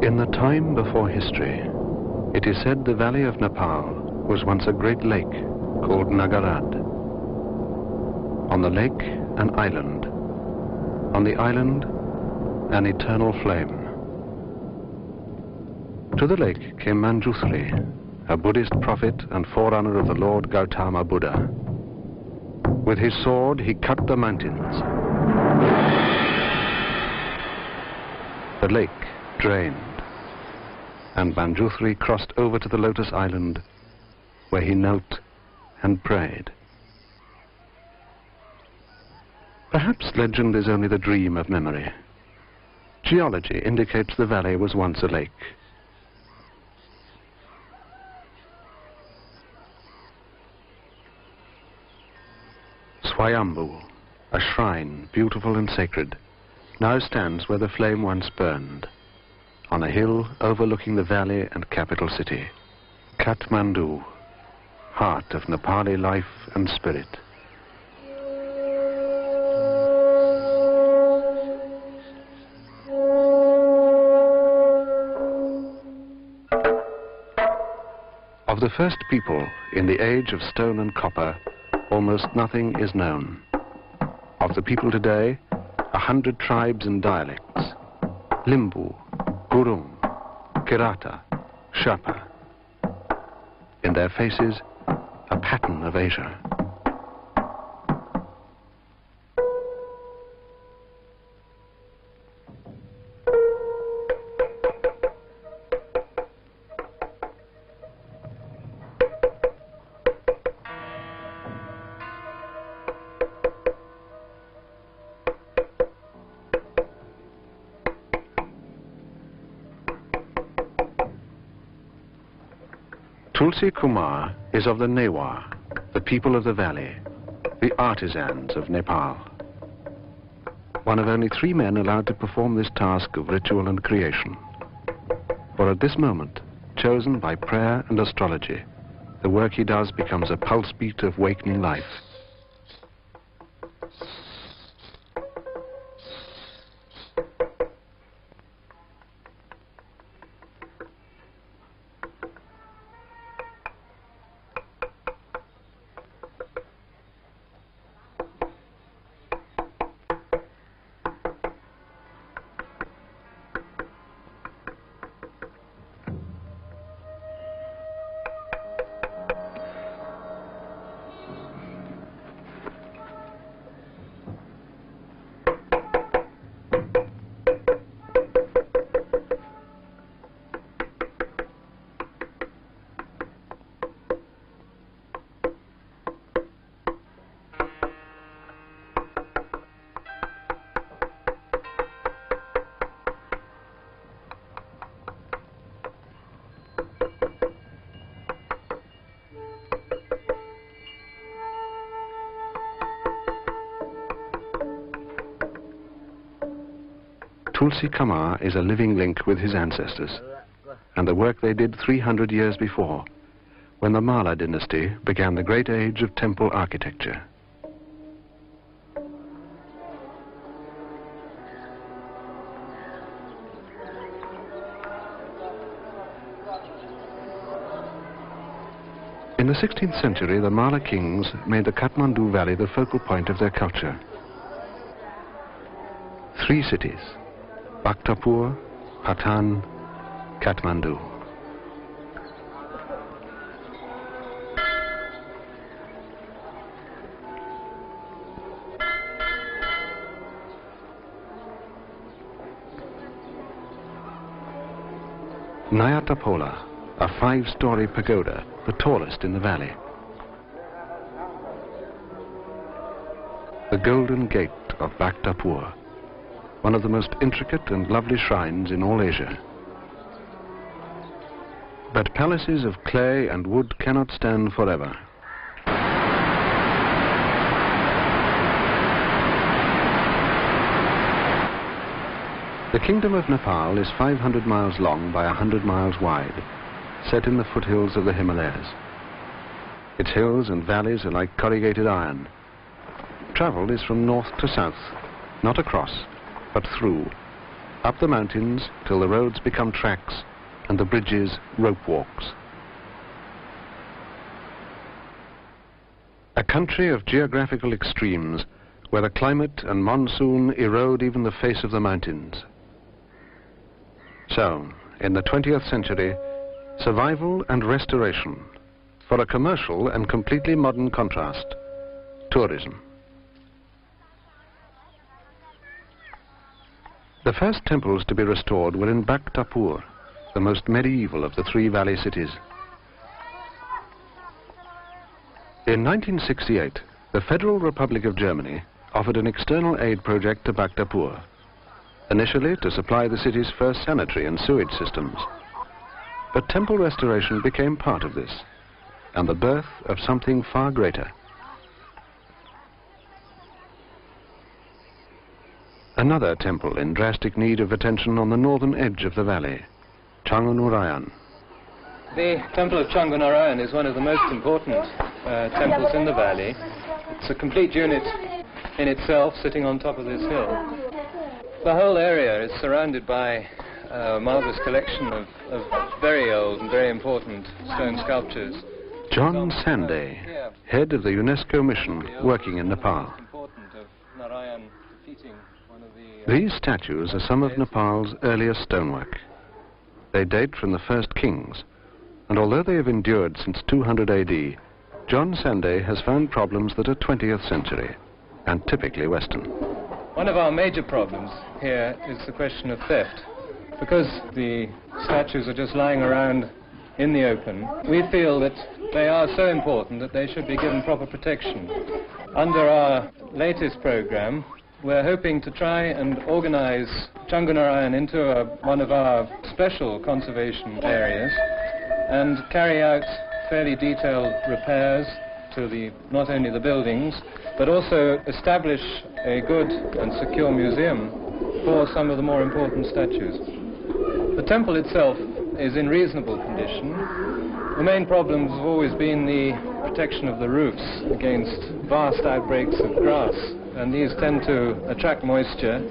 In the time before history, it is said the valley of Nepal was once a great lake called Nagarad. On the lake, an island. On the island, an eternal flame. To the lake came Manjushri, a Buddhist prophet and forerunner of the Lord Gautama Buddha. With his sword, he cut the mountains. The lake drained, and Manjushri crossed over to the Lotus Island, where he knelt and prayed. Perhaps legend is only the dream of memory. Geology indicates the valley was once a lake. Swayambhu, a shrine beautiful and sacred, now stands where the flame once burned, on a hill overlooking the valley and capital city, Kathmandu, heart of Nepali life and spirit. Of the first people in the age of stone and copper, almost nothing is known. Of the people today, 100 tribes and dialects: Limbu, Gurung, Kirata, Sherpa. In their faces, a pattern of Asia. Tulsi Kumar is of the Newar, the people of the valley, the artisans of Nepal. One of only 3 men allowed to perform this task of ritual and creation. For at this moment, chosen by prayer and astrology, the work he does becomes a pulse beat of wakening life. Tulsi Kumar is a living link with his ancestors and the work they did 300 years before, when the Mala dynasty began the great age of temple architecture. In the 16th century, the Mala kings made the Kathmandu Valley the focal point of their culture. 3 cities: Bhaktapur, Patan, Kathmandu. Nayatapola, a 5-story pagoda, the tallest in the valley. The Golden Gate of Bhaktapur, one of the most intricate and lovely shrines in all Asia. But palaces of clay and wood cannot stand forever. The Kingdom of Nepal is 500 miles long by 100 miles wide, set in the foothills of the Himalayas. Its hills and valleys are like corrugated iron. Travel is from north to south, not across, but through. up the mountains till the roads become tracks and the bridges rope walks. A country of geographical extremes where the climate and monsoon erode even the face of the mountains. So, in the 20th century, survival and restoration for a commercial and completely modern contrast, tourism. The first temples to be restored were in Bhaktapur, the most medieval of the three valley cities. In 1968, the Federal Republic of Germany offered an external aid project to Bhaktapur, initially to supply the city's first sanitary and sewage systems. But temple restoration became part of this, and the birth of something far greater. Another temple in drastic need of attention on the northern edge of the valley, Changunurayan. The Temple of Changunurayan is one of the most important temples in the valley. It's a complete unit in itself, sitting on top of this hill. The whole area is surrounded by a marvelous collection of very old and very important stone sculptures. John Sanday, head of the UNESCO mission working in Nepal. These statues are some of Nepal's earliest stonework. They date from the first kings, and although they have endured since 200 AD, John Sanday has found problems that are 20th century and typically Western. One of our major problems here is the question of theft. Because the statues are just lying around in the open, we feel that they are so important that they should be given proper protection. Under our latest program, we're hoping to try and organize Changunurayan into one of our special conservation areas and carry out fairly detailed repairs to not only the buildings, but also establish a good and secure museum for some of the more important statues. The temple itself is in reasonable condition. The main problems have always been the protection of the roofs against vast outbreaks of grass, and these tend to attract moisture,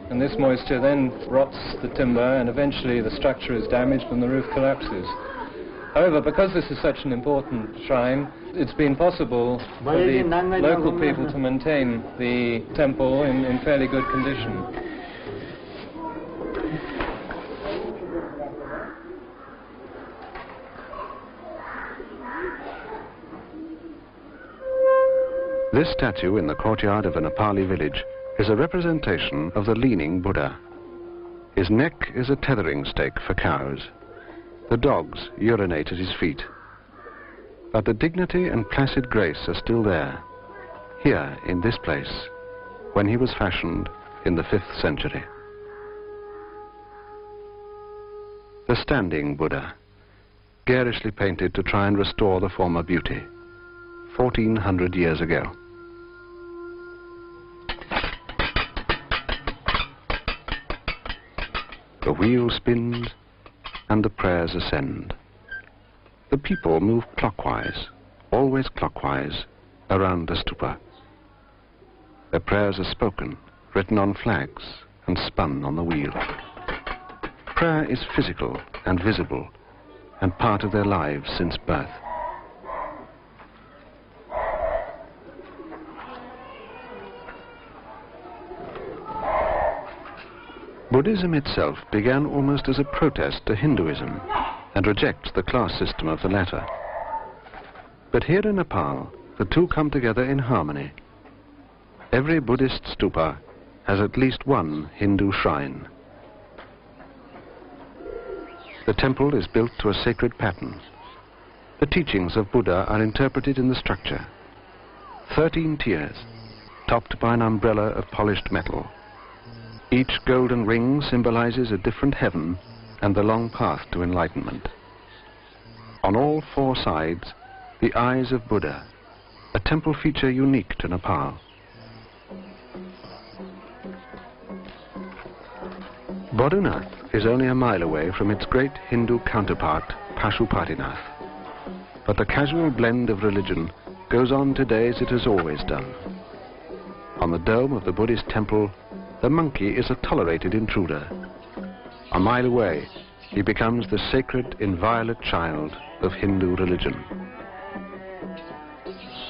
and this moisture then rots the timber, and eventually the structure is damaged and the roof collapses. However, because this is such an important shrine, it's been possible for the local people to maintain the temple in fairly good condition. This statue in the courtyard of a Nepali village is a representation of the leaning Buddha. His neck is a tethering stake for cows. The dogs urinate at his feet. But the dignity and placid grace are still there, here in this place, when he was fashioned in the 5th century. The standing Buddha, garishly painted to try and restore the former beauty, 1400 years ago. The wheel spins and the prayers ascend. The people move clockwise, always clockwise, around the stupa. Their prayers are spoken, written on flags, and spun on the wheel. Prayer is physical and visible, and part of their lives since birth. Buddhism itself began almost as a protest to Hinduism and rejects the class system of the latter. But here in Nepal, the two come together in harmony. Every Buddhist stupa has at least one Hindu shrine. The temple is built to a sacred pattern. The teachings of Buddha are interpreted in the structure. 13 tiers, topped by an umbrella of polished metal. Each golden ring symbolizes a different heaven and the long path to enlightenment. On all 4 sides, the eyes of Buddha, a temple feature unique to Nepal. Bodhanath is only a mile away from its great Hindu counterpart, Pashupatinath. But the casual blend of religion goes on today as it has always done. On the dome of the Buddhist temple, the monkey is a tolerated intruder, a mile away, he becomes the sacred, inviolate child of Hindu religion.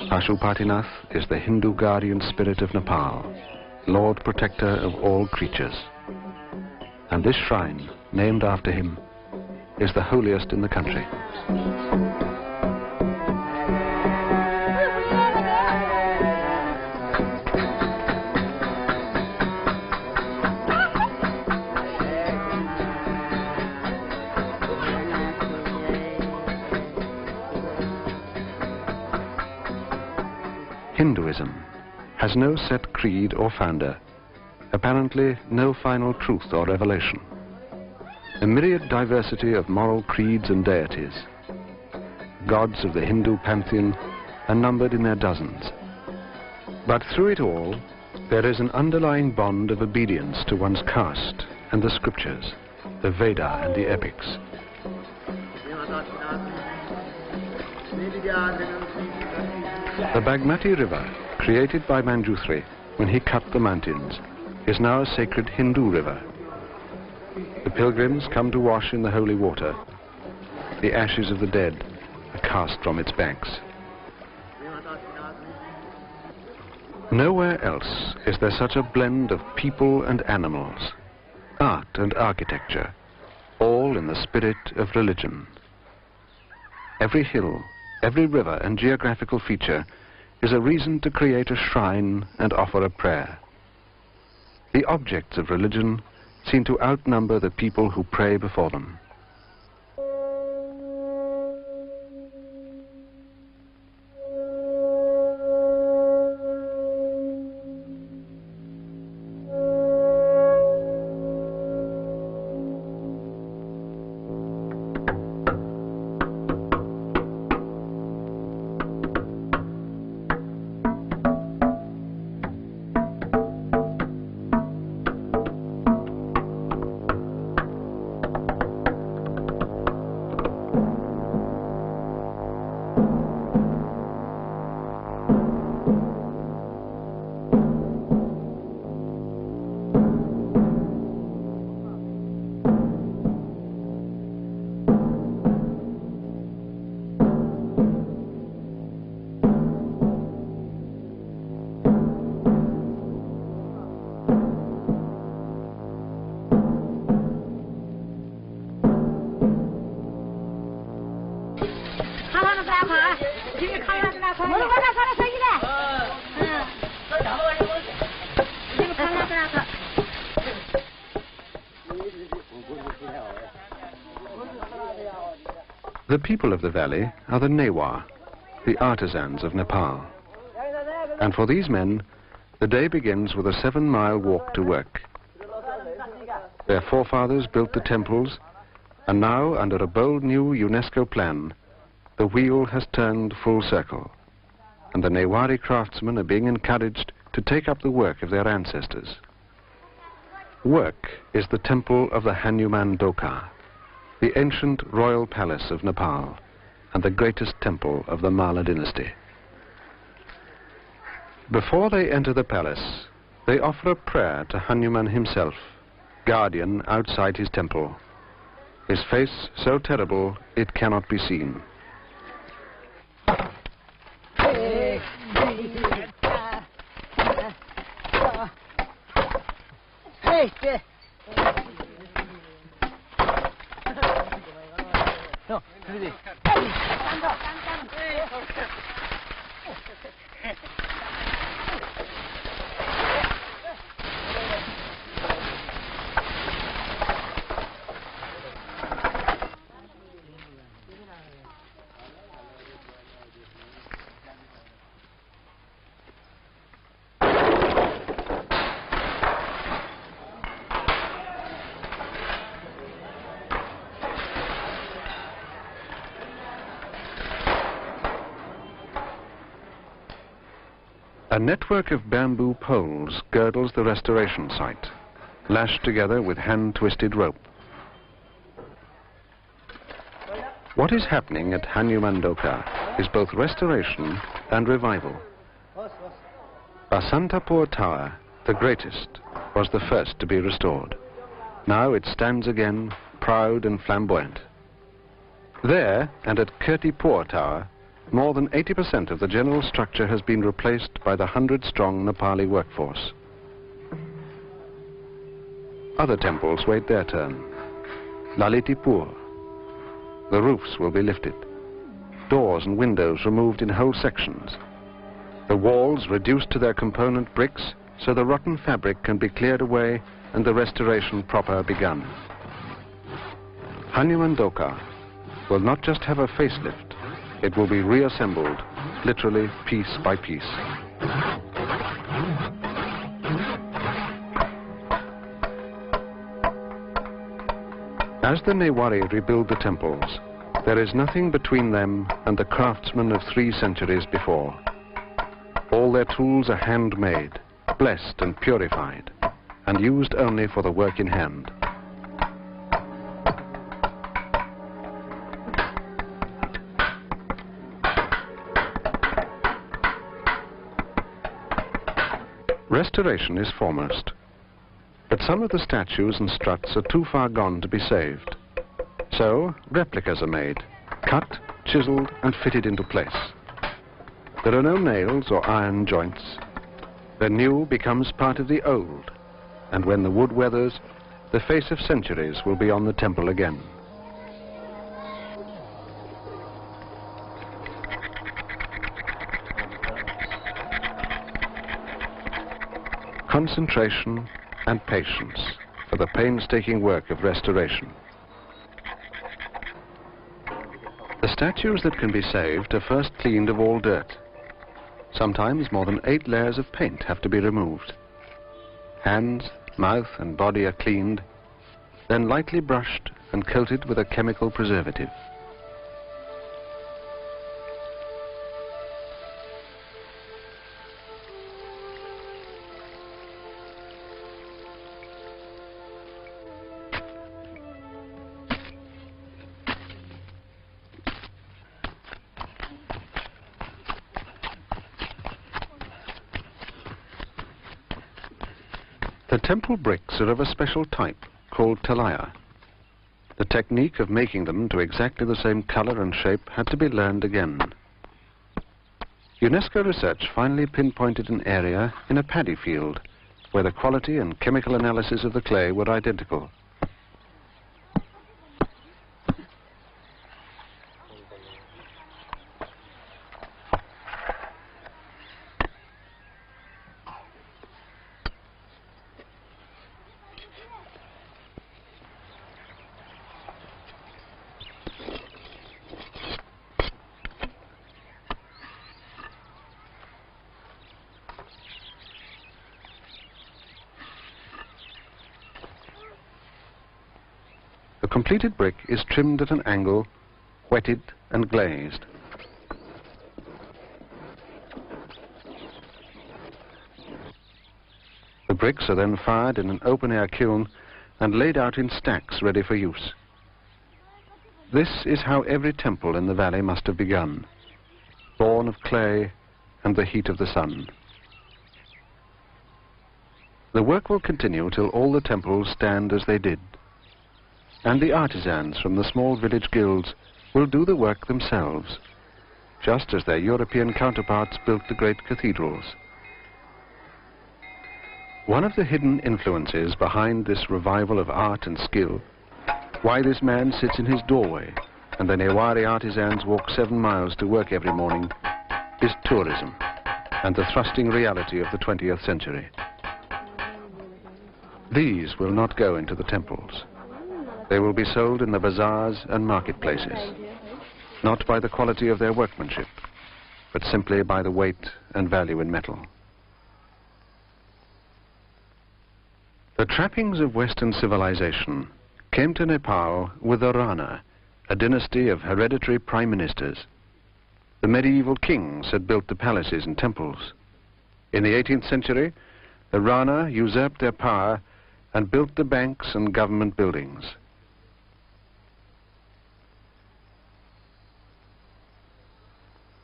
Pashupatinath is the Hindu guardian spirit of Nepal, Lord Protector of all creatures. And this shrine, named after him, is the holiest in the country. Hinduism has no set creed or founder, apparently no final truth or revelation. A myriad diversity of moral creeds and deities. Gods of the Hindu pantheon are numbered in their dozens. But through it all, there is an underlying bond of obedience to one's caste and the scriptures, the Veda and the epics. The Bagmati River, created by Manjushri when he cut the mountains, is now a sacred Hindu river. The pilgrims come to wash in the holy water. The ashes of the dead are cast from its banks. Nowhere else is there such a blend of people and animals, art and architecture, all in the spirit of religion. Every hill, every river and geographical feature is a reason to create a shrine and offer a prayer. The objects of religion seem to outnumber the people who pray before them. The people of the valley are the Newa, the artisans of Nepal. And for these men, the day begins with a 7-mile walk to work. Their forefathers built the temples, and now, under a bold new UNESCO plan, the wheel has turned full circle, and the Newari craftsmen are being encouraged to take up the work of their ancestors. Work is the temple of the Hanuman Doka, the ancient royal palace of Nepal, and the greatest temple of the Malla dynasty. Before they enter the palace, they offer a prayer to Hanuman himself, guardian outside his temple, his face so terrible it cannot be seen. A network of bamboo poles girdles the restoration site, lashed together with hand-twisted rope. What is happening at Hanuman Doka is both restoration and revival. Basantapur Tower, the greatest, was the first to be restored. Now it stands again, proud and flamboyant. There, and at Kirtipur Tower, more than 80% of the general structure has been replaced by the 100-strong Nepali workforce. Other temples wait their turn. Lalitipur. The roofs will be lifted. Doors and windows removed in whole sections. The walls reduced to their component bricks so the rotten fabric can be cleared away and the restoration proper begun. Hanumandoka will not just have a facelift, it will be reassembled, literally piece by piece. As the Newari rebuild the temples, there is nothing between them and the craftsmen of 3 centuries before. All their tools are handmade, blessed and purified, and used only for the work in hand. Restoration is foremost, but some of the statues and struts are too far gone to be saved. So, replicas are made, cut, chiseled and fitted into place. There are no nails or iron joints. The new becomes part of the old, and when the wood weathers, the face of centuries will be on the temple again. Concentration and patience for the painstaking work of restoration. The statues that can be saved are first cleaned of all dirt. Sometimes more than 8 layers of paint have to be removed. Hands, mouth and body are cleaned, then lightly brushed and coated with a chemical preservative. The temple bricks are of a special type called talaya. The technique of making them to exactly the same color and shape had to be learned again. UNESCO research finally pinpointed an area in a paddy field where the quality and chemical analysis of the clay were identical. The completed brick is trimmed at an angle, wetted and glazed. The bricks are then fired in an open-air kiln and laid out in stacks ready for use. This is how every temple in the valley must have begun, born of clay and the heat of the sun. The work will continue till all the temples stand as they did. And the artisans from the small village guilds will do the work themselves, just as their European counterparts built the great cathedrals. One of the hidden influences behind this revival of art and skill, why this man sits in his doorway and the Newari artisans walk 7 miles to work every morning, is tourism and the thrusting reality of the 20th century. These will not go into the temples. They will be sold in the bazaars and marketplaces, not by the quality of their workmanship, but simply by the weight and value in metal. The trappings of Western civilization came to Nepal with the Rana, a dynasty of hereditary prime ministers. The medieval kings had built the palaces and temples. In the 18th century, the Rana usurped their power and built the banks and government buildings.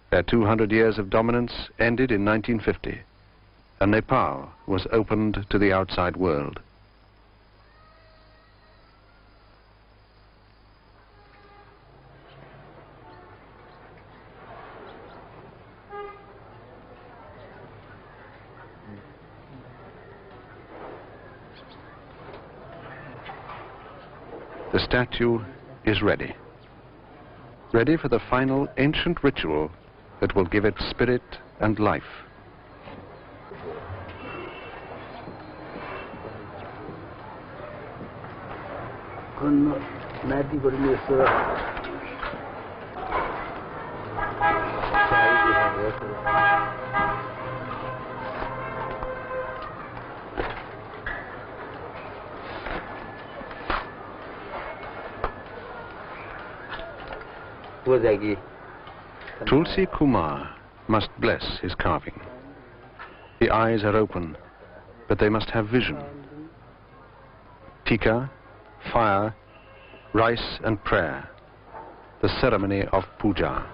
Their 200 years of dominance ended in 1950, and Nepal was opened to the outside world. the statue is ready. Ready for the final ancient ritual that will give it spirit and life. Tulsi Kumar must bless his carving. The eyes are open, but they must have vision. Tika, fire, rice and prayer, the ceremony of puja.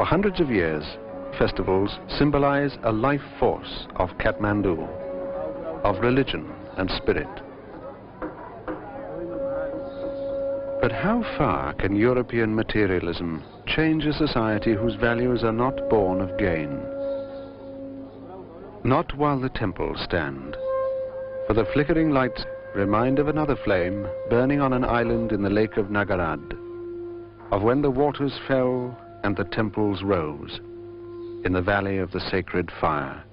For hundreds of years, festivals symbolize a life force of Kathmandu, of religion and spirit. But how far can European materialism change a society whose values are not born of gain? Not while the temples stand, for the flickering lights remind of another flame burning on an island in the lake of Nagarad, of when the waters fell and the temples rose in the valley of the sacred fire.